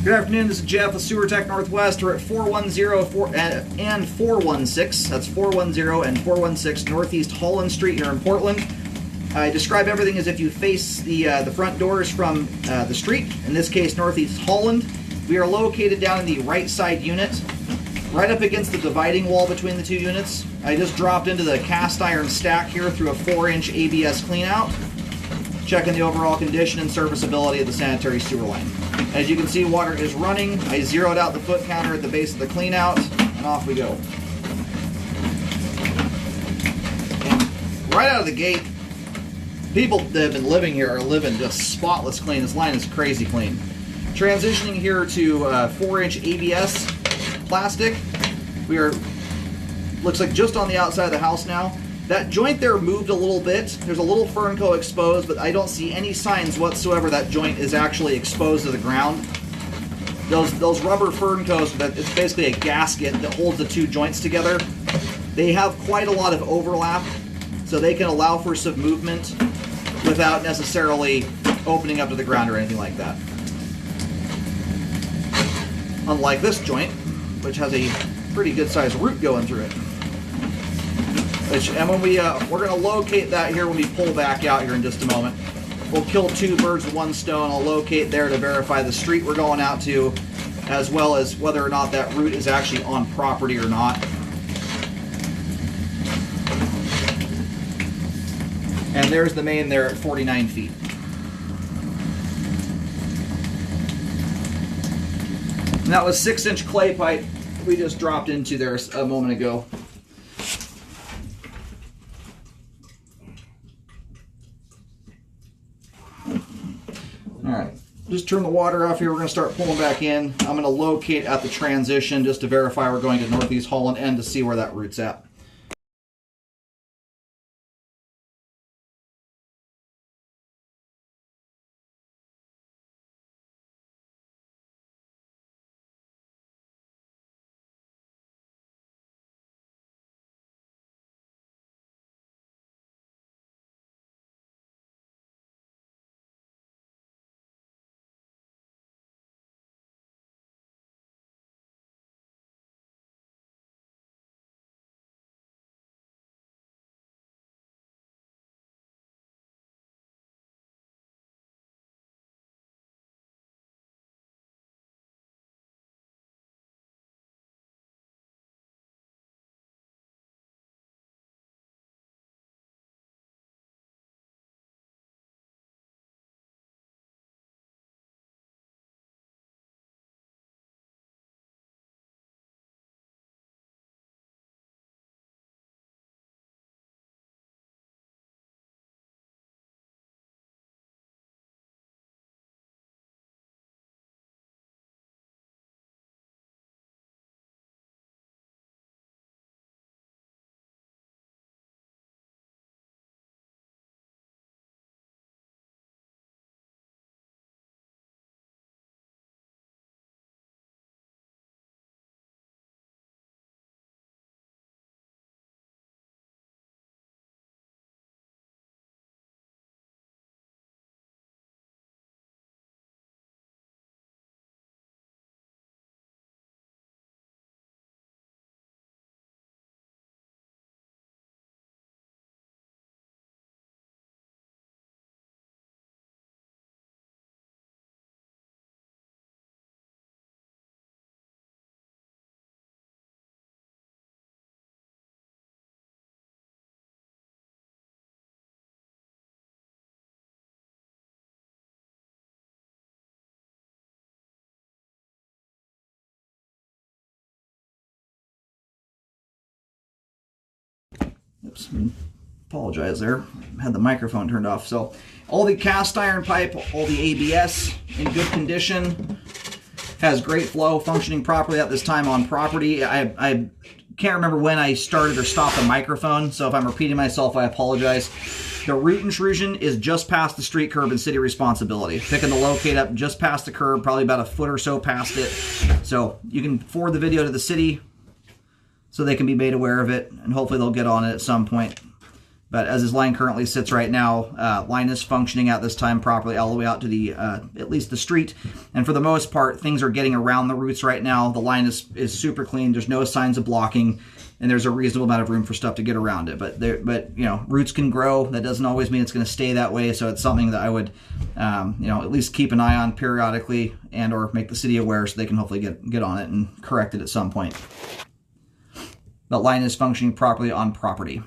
Good afternoon, this is Jeff with Sewer Tech Northwest. We're at 410 and 416. That's 410 and 416 Northeast Holland Street here in Portland. I describe everything as if you face the front doors from the street, in this case Northeast Holland. We are located down in the right side unit, right up against the dividing wall between the two units. I just dropped into the cast iron stack here through a 4-inch ABS cleanout, checking the overall condition and serviceability of the sanitary sewer line. As you can see, water is running. I zeroed out the foot counter at the base of the cleanout, and off we go. And right out of the gate, people that have been living here are living just spotless clean. This line is crazy clean. Transitioning here to 4-inch ABS plastic. We are, looks like just on the outside of the house now. That joint there moved a little bit. There's a little Fernco exposed, but I don't see any signs whatsoever that joint is actually exposed to the ground. Those rubber Ferncos, it's basically a gasket that holds the two joints together. They have quite a lot of overlap, so they can allow for some movement without necessarily opening up to the ground or anything like that. Unlike this joint, which has a pretty good sized root going through it. And when we're going to locate that here when we pull back out here in just a moment. We'll kill two birds with one stone. I'll locate there to verify the street we're going out to, as well as whether or not that root is actually on property or not. And there's the main there at 49 feet. And that was 6-inch clay pipe we just dropped into there a moment ago. Alright, just turn the water off here. We're going to start pulling back in. I'm going to locate at the transition just to verify we're going to Northeast Holland End to see where that root's at. Oops, apologize there. Had the microphone turned off. So all the cast iron pipe, all the ABS in good condition, has great flow, functioning properly at this time on property. I can't remember when I started or stopped the microphone, so if I'm repeating myself, I apologize. The root intrusion is just past the street curb and city responsibility. Picking the locate up just past the curb, probably about a foot or so past it. So you can forward the video to the city so they can be made aware of it, and hopefully they'll get on it at some point. But as his line currently sits right now, line is functioning at this time properly all the way out to the at least the street. And for the most part, things are getting around the roots right now. The line is super clean. There's no signs of blocking, and there's a reasonable amount of room for stuff to get around it. But you know, roots can grow. That doesn't always mean it's going to stay that way. So it's something that I would you know, at least keep an eye on periodically, and or make the city aware so they can hopefully get on it and correct it at some point. That line is functioning properly on property.